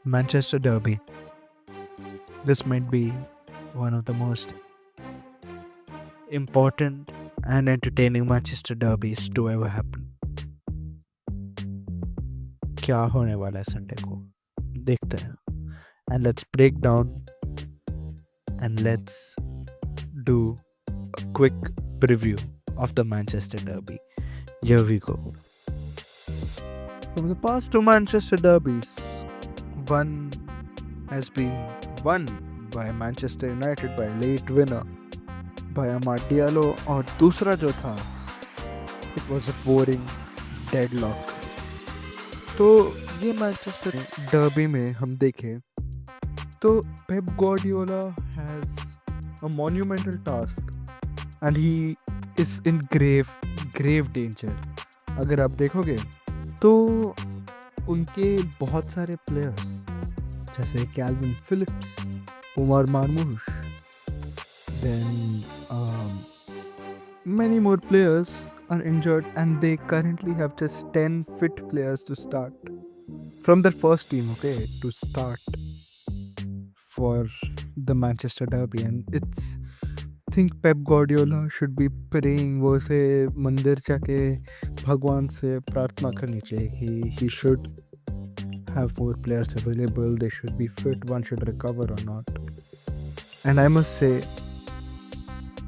Manchester Derby. This might be one of the most important and entertaining Manchester derbies to ever happen. क्या होने वाला है Sunday को देखते हैं and let's break down and let's do a quick preview of the Manchester Derby. Here we go. From the past two Manchester derbies, one has been won by Manchester United by late winner by Amad Diallo और दूसरा जो था it was a boring deadlock. तो ये Manchester derby में हम देखें तो Pep Guardiola has a monumental task and he is in grave danger. अगर आप देखोगे तो उनके बहुत सारे प्लेयर्स जैसे Kalvin Phillips, Omar Marmoush, then many more players are injured and they currently have just 10 fit players to start from their first team, okay, to start for the Manchester Derby. And it's think Pep Guardiola should be praying वो से मंदिर जाके भगवान से प्रार्थना करनी चाहिए. He should have more players available. They should be fit. One should recover or not. And I must say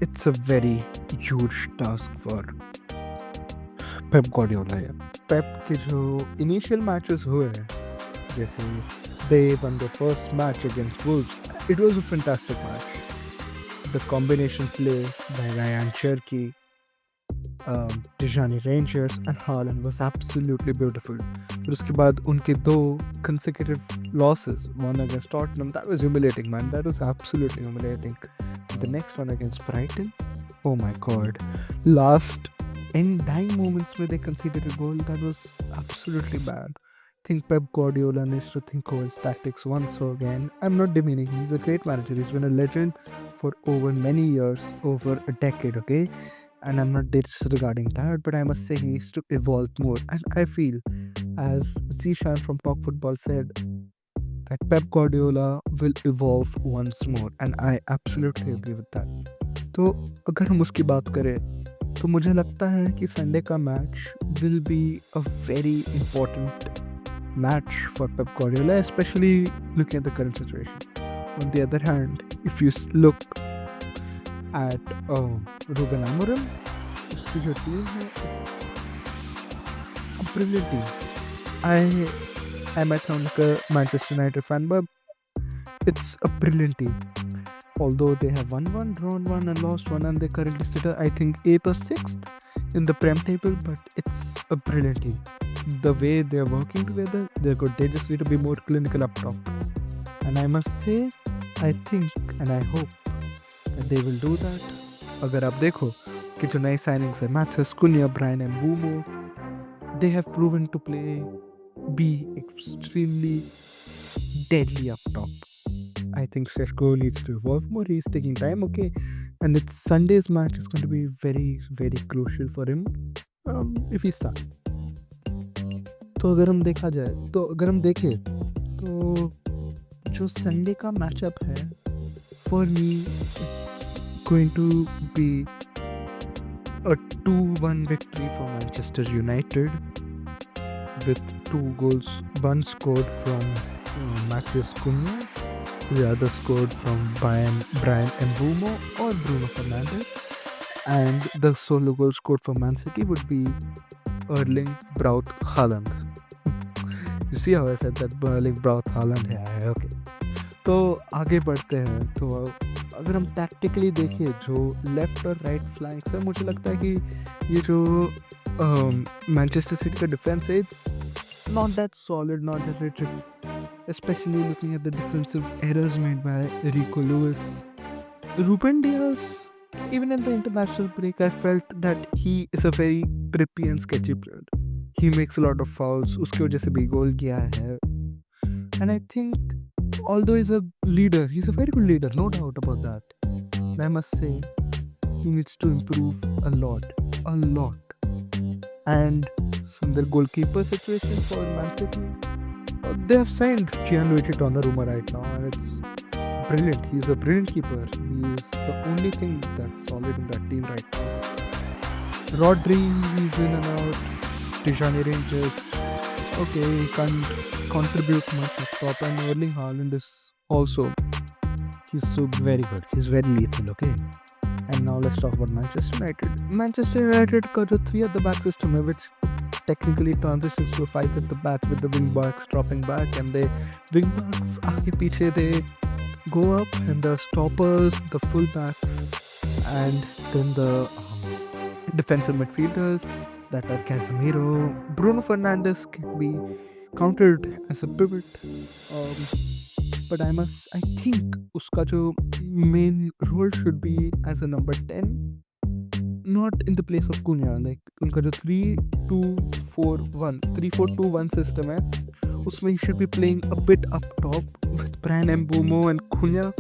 it's a very huge task for Pep Guardiola है. पेप के जो इनिशियल मैचेस हुए हैं जैसे they won the first match against Wolves. It was a fantastic match. The combination play by Ryan Cherky, Tijani Rangers and Haaland was absolutely beautiful. फिर उसके बाद उनके दो consecutive losses, one against Tottenham, that was humiliating, man. That was absolutely humiliating. The next one against Brighton, oh my god. Last in dying moments where they conceded a goal, that was absolutely bad. I think Pep Guardiola needs to think over his tactics once again. I'm not demeaning him. He's a great manager. He's been a legend for over many years, over a decade, okay? And I'm not disregarding that, but I must say he needs to evolve more. And I feel, as Zishan from Talk Football said, that Pep Guardiola will evolve once more. And I absolutely agree with that. तो अगर हम उसकी बात करें तो मुझे लगता है कि संडे का match will be a very important match for Pep Guardiola, especially looking at the current situation. On the other hand, if you look at Ruben Amorim, उसकी जो टीम है, it's a brilliant team. I might sound like a Manchester United fan, but it's a brilliant team. Although they have won one, drawn one, and lost one, and they currently sit, I think, 8th or 6th in the Prem table, but it's a brilliant team. The way they're working together, they're good. They just need to be more clinical up top. And I must say, I think and I hope that they will do that. अगर आप देखो कि जो नए signings है, Matheus Cunha, Bryan Mbeumo, they have proven to be extremely deadly up top. I think Seshko needs to evolve more. He's taking time, okay? And it's Sunday's match is going to be very, very crucial for him if he starts. तो अगर हम देखें तो जो Sunday का matchup है, for me it's going to be a 2-1 victory for Manchester United with 2 goals, one scored from Matheus Cunha, the other scored from Brian Mbeumo or Bruno Fernandes, and the solo goal scored for Man City would be Erling Braut Haaland. You see how I said that Erling Braut Haaland है, okay. तो आगे बढ़ते हैं. तो अगर हम tactically देखें जो लेफ्ट और राइट फ्लैंक्स है, मुझे लगता है कि ये जो मैनचेस्टर सिटी का डिफेंस है, it's not that solid, not that rich, especially looking at the defensive errors made by Rico Lewis. Ruben Dias, even in the international break, I felt that he is a very trippy and sketchy player. He makes a lot of fouls, उसकी वजह से भी गोल किया है. And I think although he's a leader, he's a very good leader, no doubt about that. But I must say, he needs to improve a lot. And from the goalkeeper situation for Man City, They have signed Gianluigi Donnarumma right now, and it's brilliant. He's a brilliant keeper. He is the only thing that's solid in that team right now. Rodri, he's in and out. Tijani Rangers, okay, he can't contribute much at top, and Erling Haaland is also, he's so very good. He's very lethal, okay? And now let's talk about Manchester United. Manchester United got a three at the back system, which technically transitions to a five at the back with the wing backs dropping back, and the wing backs aage piche they go up, and the stoppers, the full backs, and then the defensive midfielders that are Casemiro, Bruno Fernandes can be counted as a pivot. Um, but I think uska jo main role should be as a number 10, not in the place of Cunha. Like उनका जो 3-2-4-1 3-4-2-1 system है, उसमें he should be playing a bit up top with Bryan Mbeumo and Cunha,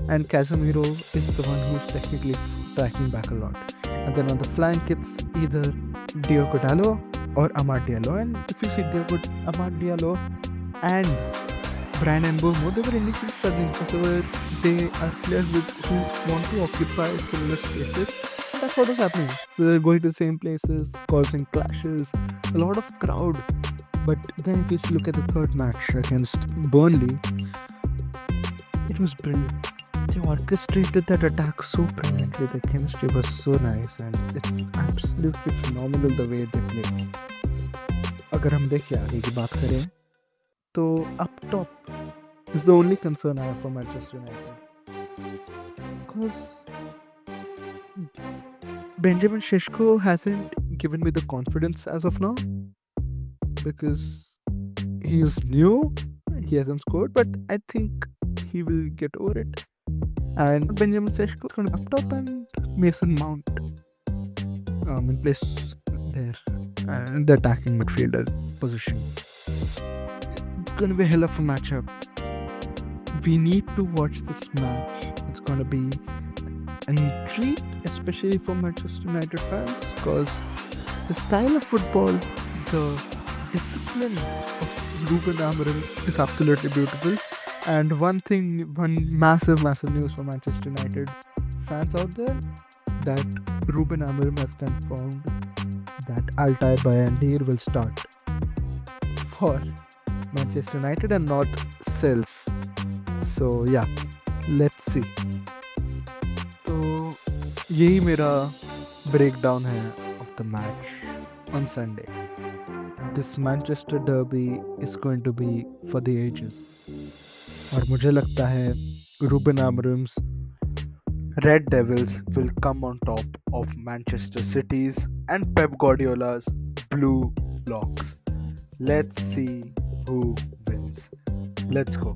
and Casemiro is the one who's technically tracking back a lot. And then on the flank, it's either Diogo Dalot or Amad Diallo. And if you see Amad Diallo and Bryan Mbeumo, they were initially struggling because they are players who want to occupy similar spaces. And that's what was happening. So they're going to the same places, causing clashes, a lot of crowd. But then if you look at the third match against Burnley, it was brilliant. They orchestrated that attack so brilliantly. The chemistry was so nice, and it's absolutely phenomenal the way they play. अगर हम देखें आगे की बात करें तो up top is the only concern I have for Manchester United, because Benjamin Šeško hasn't given me the confidence as of now, because he is new, he hasn't scored, but I think he will get over it. And Benjamin Šeško is going to be up top, and Mason Mount in place there in the attacking midfielder position. It's going to be a hell of a matchup. We need to watch this match. It's going to be an treat, especially for Manchester United fans, because the style of football, the discipline of Ruben Amorim is absolutely beautiful. And one massive news for Manchester United fans out there, that Ruben Amorim has confirmed that Altay Bayindir will start for Manchester United and not Sels. So yeah, let's see. तो यही मेरा breakdown है of the match on Sunday. This Manchester derby is going to be for the ages. और मुझे लगता है Ruben Amorim's Red Devils will come on top of Manchester City's and Pep Guardiola's Blue Blocks. Let's see who wins. Let's go.